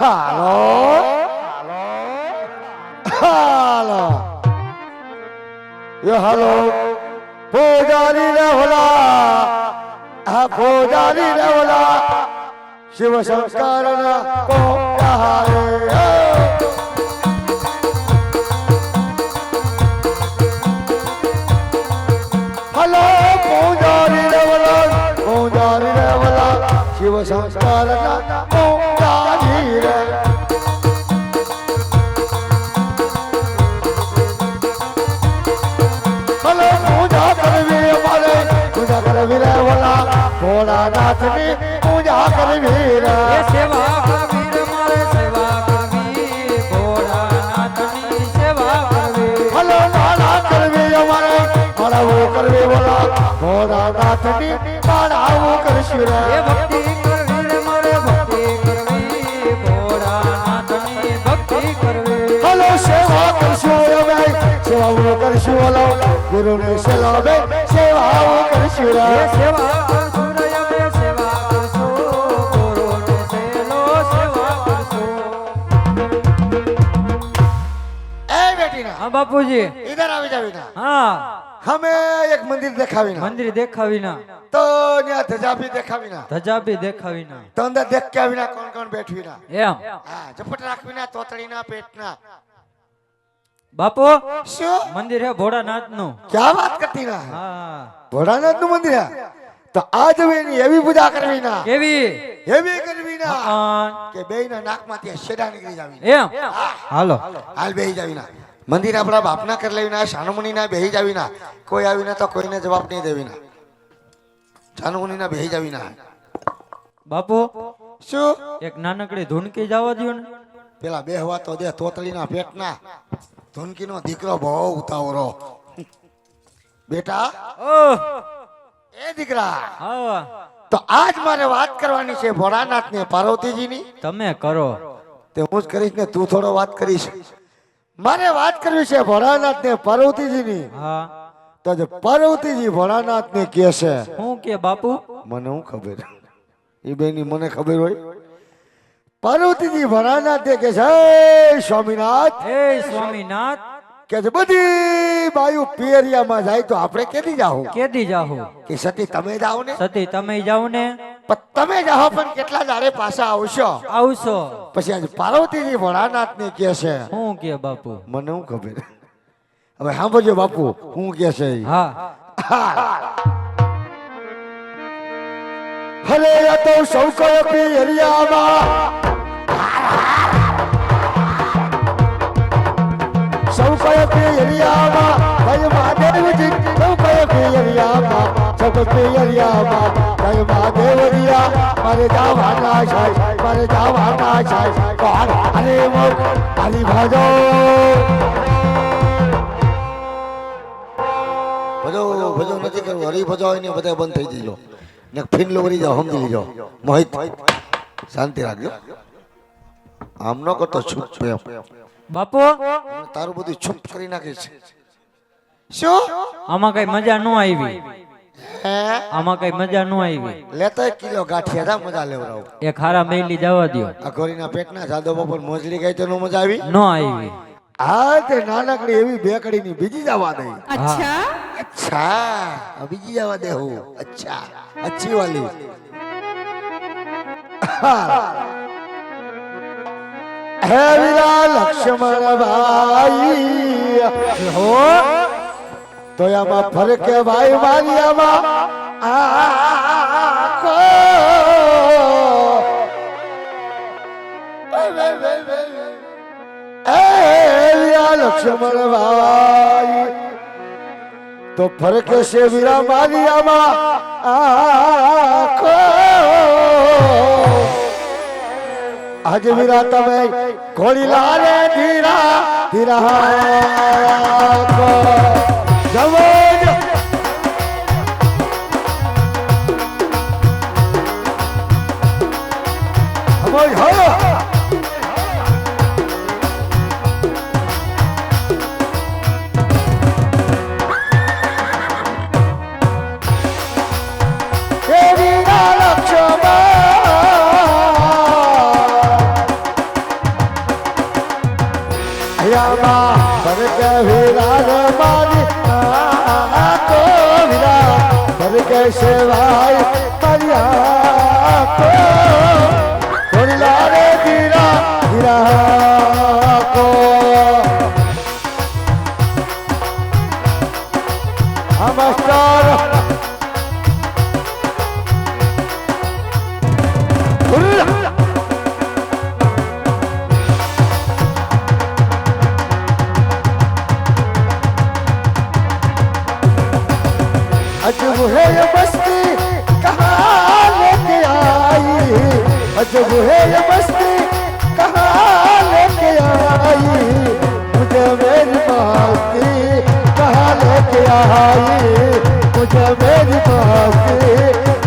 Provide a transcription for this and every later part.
હાલો હાલો યો હાલો પૂજારી રે હોલા આ પૂજારી રે હોલા શિવ શંકર ના કોહારે હાલો પૂજારી રે હોલા શિવ શંકર ના કોહારે રે ભોળાનાથ ની પૂજા કરવી રે સેવા કરવી રે મારે સેવા કરવી ભોળાનાથ ની સેવા કરવી હલો નાણા કરવી અમારે માળાઓ કરવી બોલા ભોળાનાથ ની માળાઓ કરશું રે ભક્તિ કરવી રે મારે ભક્તિ કરવી ભોળાનાથ ની ભક્તિ કરવી હલો સેવા કરશું અમે સેવાઓ કરશું બોલો ગુરુ ને સેલાવે સેવાઓ કરશું રે સેવા बापूजी इधर આવી જાવીના हाँ हमें एक मंदिर देखावीना मंदिर देखावीना तो न्या धजा भी देखावीना धजा भी देखावीना तो अंदर देख के आवीना कौन कौन बैठवीना एम हां झपट રાખવીના તોતળીના પેટના बापू શું मंदिर है भोड़ानाथ નું क्या बात करती ना हाँ ભોળાનાથ નું મંદિર है तो आज વેની એવી પૂજા કરવીના કેવી એવી કરવીના કે બેયના નાકમાંથી શેડા નીકળી જાવીના એમ હાલો હાલ બેહી જાવીના મંદિર આપણા બાપના કરી લેવીના શાનુમુનિના બેહી જાવીના કોઈ આવીના તો કોઈને જવાબ નહીં દેવીના શાનુમુનિના બેહી જાવીના બાપુ શું એક નાનકડી ધૂનકી જવા દયો ને પેલા બેહવા તો દે તોતળીના પેટના ધૂનકીનો દીકરો બહુ ઉતાવળો બેટા ઓહ એ દીકરા હા તો આજ મારે વાત કરવાની છે ભોળાનાથ ને પાર્વતીજીની તમે કરો તે હું જ કરીશ ને તું થોડો વાત કરીશ મારે વાત કરવી છે ભોળાનાથ ને પાર્વતીજીની હા તો જે પાર્વતીજી ભોળાનાથ ને કહે છે હું કે બાપુ મને હું ખબર એ બેની મને ખબર હોય પાર્વતીજી ભોળાનાથ ને કહે છે હે સ્વામીનાથ હે સ્વામીનાથ કે છે બધી બાયુ પિયરિયામાં જાય તો આપણે કેદી જાવું કેદી જાહુ કે સતી તમે જાઓ ને સતી તમે જાવ ને પણ તમે જાઓ પણ કેટલા દાડે પાછા આવશો આવશો પછી આજે પાર્વતીજી ભોળાનાથ ને કહે છે હું કે બાપુ મને હું ખબર હવે સાંભળજો બાપુ હું કહે છે હા હરે આ તો સૌ કોઈ પિયરિયામાં સૌ કોઈ પિયરિયામાં જય મહાદેવજી સૌ કોઈ પિયરિયામાં સૌ કોઈ પિયરિયામાં જય મહાદેવરિયા મારે જવાના છે મારે જવાના છે કોણ હરે મોક હરી ભજો ભજો નથી કરવું હરી ભજો હોય ને બધા બંધ થઈ જજો ને ફીન વળી જાઓ સમજી લીજો મોહિત શાંતિ રાખજો આમ ન કરતો છૂપ એમ બાપુ તારું બધું છુપ કરી નાખે છે શું આમાં કઈ મજા ન આવી હે આમાં કઈ મજા ન આવી લેતો 1 કિલો ગાંઠિયા જા મજા લેવરાવ એક હારા મેલી જવા દયો આ ગોરીના પેટના જાદો બપોર મોજલી ગઈ તો નો મજા આવી ન આવી આ તે નાનકડી એવી બેકડીની બીજી જવા દે અચ્છા અચ્છા બીજી જવા દે હું અચ્છા અચ્છી વાલી હે વીરા લક્ષ્મણ ભાઈ હો તો આમાં ફરકે ભાઈ મારી આમાં આખો એ વીરા લક્ષ્મણ ભાઈ તો ફરકે છે વીરા મારી આમાં આખો आज वीरा तमे घोड़ी लाले धीरा धीरा को जवान हमारी हाँ कैसे भाई मरिया को थोड़ी लारे गिरा गिरा को नमस्कार अजब है ये मस्ती कहाँ लेके आई अजब है ये मस्ती कहाँ लेके आई मुझे मेरी मस्ती कहाँ लेके आई मुझे मेरी मस्ती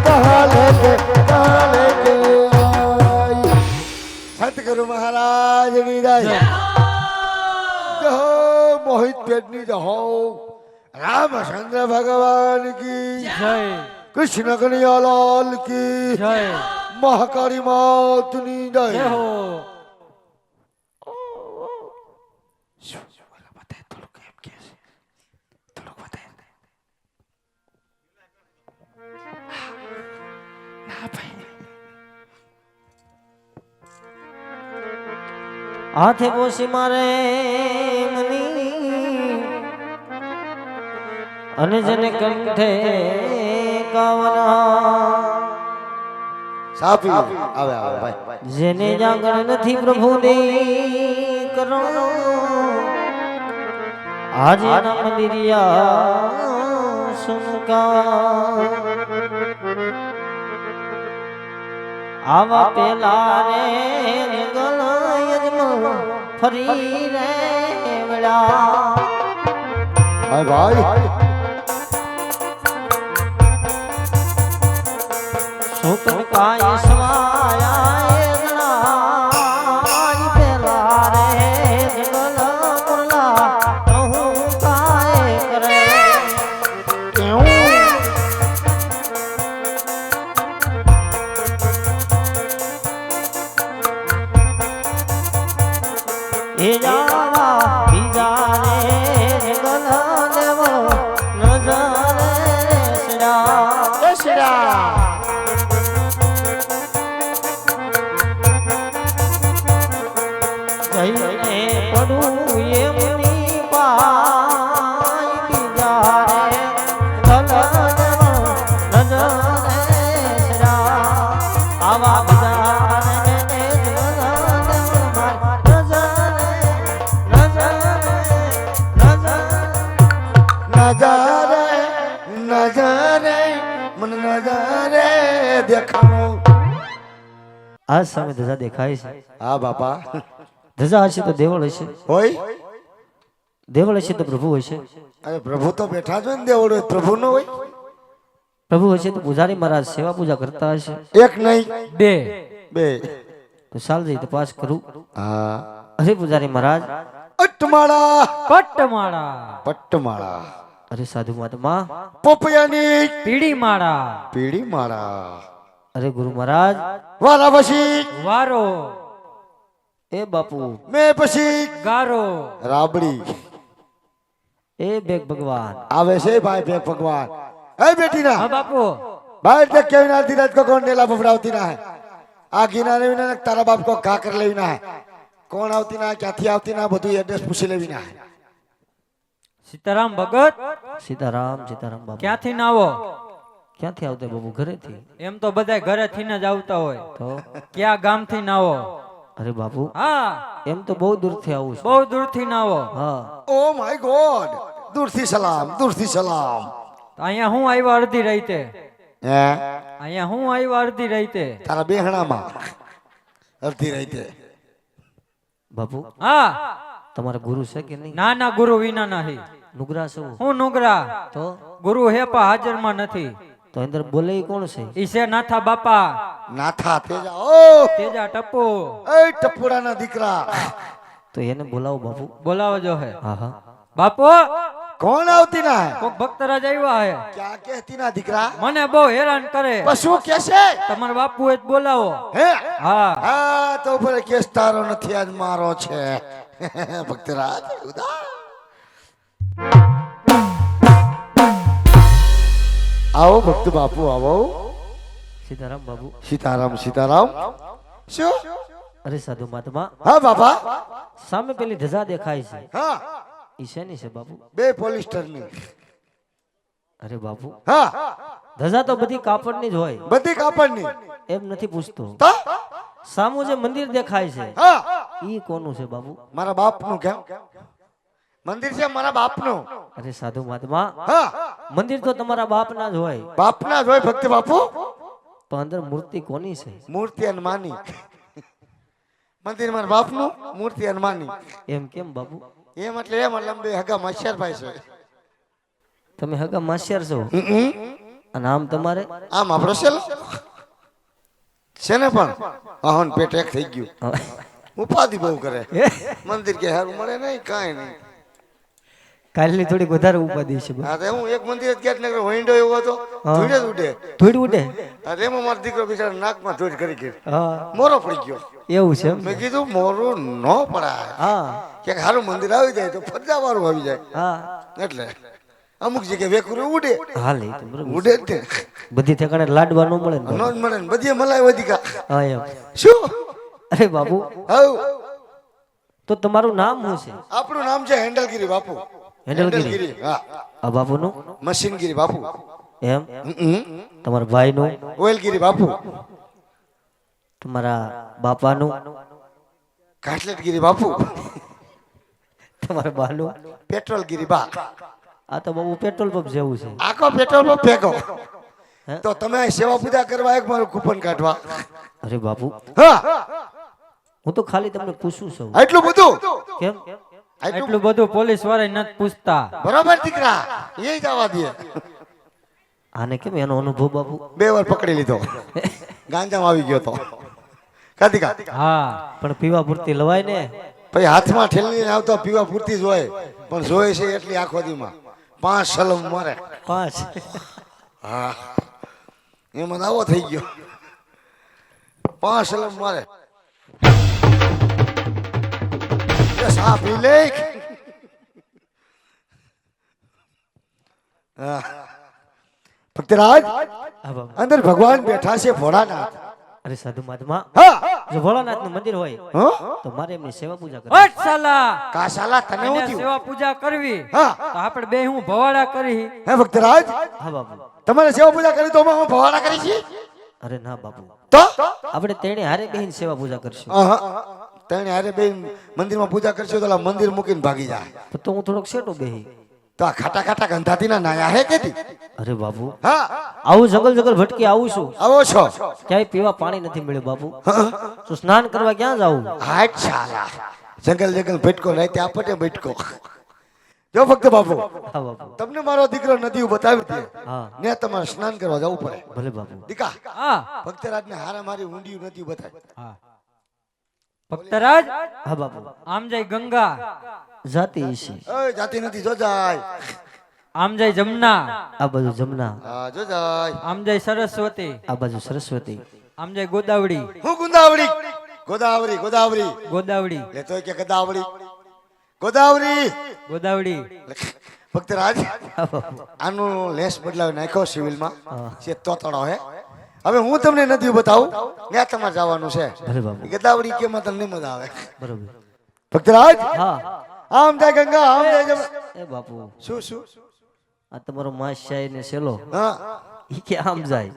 कहाँ लेके आई सतगुरु महाराज विदाई जो मोहित पेटनी जो रामचंद्र भगवान की જય कृष्ण कन्हैयालाल की જય महाकाली मातनी जय જય હો હાથે પોસી મારે મની અને જેને કંઠે કાવના सापी आवे आवे भाई જેને જાગરણ નથી પ્રભુની કરુણો આજે ના મંદિરિયા સુનકા આવા પેલા રે ગણ યજમલ ફરી રે વડા हाय भाई સુકન કાય સ્વાયા એના પેલા રે જગલ મુરલા કહું કાય કરે કેવું એ જાવા બીજા રે જગલ દેવ નજર સડા दशरा જઈને પડું એમની પાય બીજા રે ગલન નજરે સડા આવા બીજા રે ગલન नजारे नजारे मन नजारे देखानो આ સામે ધજા દેખાય છે हाँ बापा ધજા હશે તો દેવળ હશે होय દેવળ હશે તો પ્રભુ હશે अरे प्रभु तो बैठा जो ने देवड़ो प्रभु नो होय પ્રભુ હશે તો પૂજારી મહારાજ સેવા પૂજા કરતા હશે एक नहीं બે बे તો સાલ જઈ તપાસ કરું हाँ અરે પૂજારી મહારાજ अटमाड़ा પટ્ટમાળા पट्टमाड़ा અરે સાધુ મહાત્મા पोपयानी પીડી માળા पीड़ी माड़ा અરે ગુરુ મહારાજ वारावशी વારો એ બાપુ मैं पसी ગારો राबड़ी એ બેગ ભગવાન आवे से भाई बे भगवान ए बेटी ना હા બાપુ भाई देख के विना धीरज को कौन नेला फफड़ावती ना है आ गिनाने विना तारा बाप को घा कर लेविना है कौन आवती ना क्या थी आवती ना બધું એડ્રેસ પૂછી લેવિના है સીતારામ ભગત સીતારામ સીતારામ બાપુ ક્યાંથી ના આવો ક્યાંથી આવતા બાપુ ઘરેથી એમ તો બધા ઘરેથી જ આવતા હોય તો ક્યાં ગામથી ના આવો અરે બાપુ હા એમ તો બહુ દૂરથી આવું છું બહુ દૂરથી ના આવો હા ओ माय गॉड दूर थी सलाम તો અહીંયા હું આવ્યા અડધી રાતે હે અહીંયા હું આવ્યા અડધી રાતે તારા બેહણામાં અડધી રાતે બાપુ હા તમારા ગુરુ છે કે નહીં નાના ગુરુ વિના નહીં નુગરા શું હું નુગરા તો ગુરુ હેપા હાજરમાં નથી તો અંદર બોલે ઈ કોણ છે ઈ છે નાથા બાપા નાથા તેજા ઓ તેજા ટપુ એ ટપુડાના દીકરા તો એને બોલાવો બાપુ બોલાવો જો હે હા હા બાપુ કોણ આવતી ના હે કોક ભક્તરાજ આવ્યા હે ક્યાં કહેતી ના દીકરા મને બહુ હેરાન કરે પશુ કેસે તમારા બાપુ એ જ બોલાવો હે હા હા તો પર કેસ તારો નથી આજ મારો છે ભક્તરાજ ઉદા આવો ભક્ત બાપુ આવો. સીતારામ બાબુ. સીતારામ સીતારામ. શું? અરે સાધુ મહાત્મા, હા બાપા. સામે પેલી ધજા દેખાય છે, હા ઈ શેની છે બાબુ? બે પોલિસ્ટરની. અરે બાબુ, હા ધજા તો બધી કાપડની જ હોય, બધી કાપડની. એમ નથી પૂછતો. તો સામું જે મંદિર દેખાય છે હા ઈ કોનું છે બાબુ? મારા બાપનું. કેમ? મંદિર છે મારા બાપનું. અરે સાધુ મહાત્મા, હા મંદિર તો તમારા બાપના જ હોય, બાપના જ હોય ભક્ત બાપુ. પણ અંદર મૂર્તિ કોની છે? મૂર્તિ હનુમાની. મંદિર મારા બાપનું, મૂર્તિ હનુમાની. એમ કેમ બાબુ? એમ એટલે એમ લંબે હગા મચ્છરભાઈ છે. તમે હગા માસિયાર છો અને આમ તમારે આમ આપણો છે ને પણ વાહન પેટ એક થઈ ગયું. ઉપાધિ બહુ કરે. મંદિર કે હારું મળે નહીં, કાંઈ નહીં. કાલની થોડીક વધારે ઉપાધિ છે. હા તો હું એક મંદિર જ ક્યાંક નગર હોઈન્ડો એવો હતો, ધૂળે જ ઉડે. ધૂળ ઉડે? હા એમાં મારો દીકરો બિચારો નાકમાં ધૂળ કરી ગયો, હા મોરો પડી ગયો. એવું છે એમ? મેં કીધું મોરો ન પડાય, હા ક્યાંક સારું મંદિર આવી જાય તો ફરજા વાળું આવી જાય. હા એટલે અમુક જગ્યાએ વેકુરું ઉડે. હાલ એ તો બરોબર. ઉડે જ ને. બધી ઠેકાણે લાડવા ન મળે ને ન બાબુ. જ મળે ને બધી મલાઈ વધી કા. હા એમ. શું? અરે બાબુ, હવ તો તમારું નામ શું છે? આપણું નામ છે હેન્ડલગીરી બાપુ. હેન્ડલગીરી. હા આ બાપુનું મશીનગીરી બાપુ. એમ? તમારા ભાઈનું? ઓઇલગીરી બાપુ. તમારા બાપાનું? ઘાટલેટગીરી બાપુ. તમારા બાનું? પેટ્રોલગીરી બા. આ તો બાબુ પેટ્રોલ પંપ જેવું છે. આખો પેટ્રોલ પંપ ભેગો. હે? તો તમે સેવા પૂજા કરવા એક મારું કૂપન કાઢવા. અરે બાપુ, હા હું તો ખાલી તમને પૂછું છું. આટલું બધું? કેમ? એટલું બધું પોલીસ વાળા નથી પૂછતા. બરોબર દીકરા, એ જવા દે. આને કેમ એનો અનુભવ બાપુ? 2 વાર પકડી લીધો, ગાંજામાં આવી ગયો તો. કાતિકા હા પણ પીવા પૂરતી લવાય ને. પછી હાથમાં ઠેલીને આવતો પીવા પૂરતી જ હોય, પણ જોઈ છે એટલી આખો દીમાં 5 સલમ મારે. 5? હા એમાં આવો થઈ ગયો, 5 સલમ મારે. સા પી લે. ભક્તરાજ, હા બાબુ. અંદર ભગવાન બેઠા છે ભોળાનાથ. અરે સાધુ મહાત્મા, હા જો ભોળાનાથનું મંદિર હોય હા તો મારે એમની સેવા પૂજા કરવી. હટ સાલા, કાશાલા તને હું એને થયું? સેવા પૂજા કરવી હા તો આપણે બે હું ભવાડા કરી. હે ભક્તરાજ, હા બાબુ. તમારે સેવા પૂજા કરી તો અમે હું ભવાડા કરી છીએ? અરે ના બાબુ, તો આપણે તેણે હારે બેહીને સેવા પૂજા કરશું. તને હારે બેન મંદિરમાં પૂજા કરશો તો ઓલા મંદિર મૂકીને ભાગી જાય. તો હું થોડોક શેટો બેહી. તો આ ખાટા ખાટા ગંધાતી ના નાયા હે કેતી? અરે બાબુ, હા આવું જંગલ જંગલ ભટકી આવું છું, આવો છો. ક્યાંય પીવા પાણી નથી મળ્યું બાબુ. તો સ્નાન કરવા ક્યાં જાવું? હાટ ચાલા જંગલ જંગલ ભટકો રાતે આપટે ભટકો. જો ભક્ત બાપુ, હા બાપુ. તમને મારો દીકરો નદી બતાવી દે હા ને તમારે સ્નાન કરવા જવું પડે. ભલે બાપુ. દીકા હા ભક્તરાજ ને હારા મારી ઊંડી નદી બતાવી. હા ભક્તરાજ, હા બાપુ. આમ જાય ગંગા, જાતી ઈશી, ઓય જાતી નથી, જો જાય. આમ જાય જમના, આ બાજુ જમના, હા જો જાય. આમ જાય સરસ્વતી, આ બાજુ સરસ્વતી, આમ જાય ગોદાવરી. હું ગુંદાવડી. ગોદાવરી ગોદાવરી ગોદાવરી લેતો કે ગદાવડી. ગોદાવરી ગોદાવરી. ભક્તરાજ, હા બાપુ. આનું લેસ બદલાવી નાખ્યો સિવિલમાં હા. છે તોતડો હે. હવે હું તમને નદી બતાવું, ત્યાં તમારે જવાનું છે. ભલે બાપુ. ગદાવડી કે માં તમને મજા આવે. બરોબર. ભક્તરાજ, હા. આમ જાય ગંગા, આમ જાય જમુના. એ બાપુ, શું શું? આ તમારો માસ્યાઈ ને સેલો હા ઈ કે આમ જાય,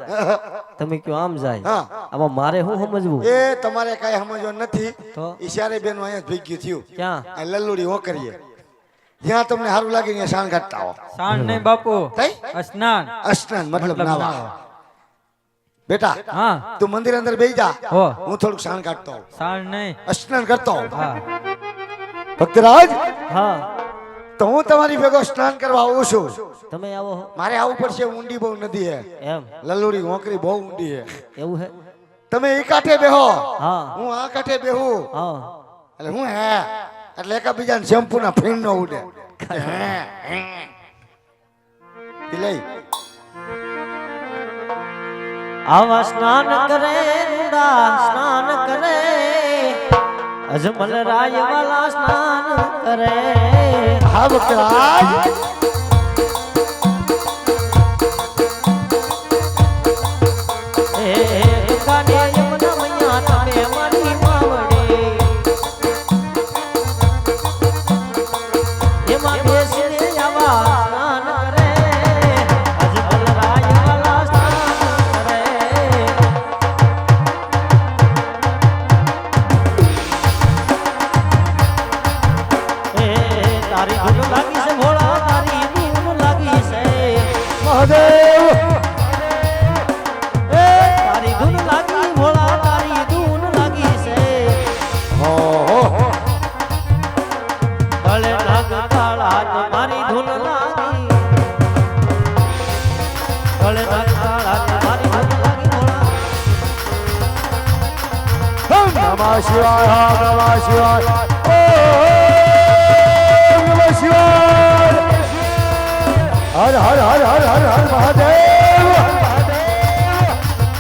તમે કયો આમ જાય. હા. આમાં મારે શું સમજવું? એ તમારે કઈ સમજવાનું નથી. તો ઈશારે બેન અહીંયા જ ભેગી થયું. ક્યાં? આ લલ્લુડી હો કરીએ, જ્યાં તમને સારું લાગે ત્યાં શાન કાઢતા હો. સાણ નહીં બાપુ, તઈ સ્નાન. અસ્નાન મતલબ નાવા. નાવા. બેટા હા તું મંદિર અંદર બેસી જા, હો હું થોડુંક શાન કાઢતો હોઉં, સાણ નહીં. સ્નાન કરતો હોઉં. હા ભક્તરાજ, હા તો હું તમારી ભેગો સ્નાન કરવા આવું છું. તમે આવો હો. મારે આવવું પડશે, ઊંડી બહુ નદી હે. એમ લલ્લુડી હોકરી બહુ ઊંડી હે. એવું હે? તમે એ કાંઠે બેહો, હા હું આ કાંઠે બેહું. હા. એટલે હું હે એટલે એકાબીજાને શેમ્પુ ના ફીણ નો ઉડે. ઈ લઈ આવા સ્નાન કરે રૂડા સ્નાન કરે, અજમલ રાય વાલા સ્નાન કરે. હા ભક્તરાજ, મહાદેવ એ તારી ધૂન લાગી ભોળા તારી ધૂન લાગી છે હો ગળે લાગ તાળા તો મારી ધૂન લાગી ગળે લાગ તાળા તો મારી ધૂન લાગી ભોળા નમઃ શિવાય નમઃ શિવાય ઓમ નમઃ શિવાય હર હર હર હર હર હર મહાદેવ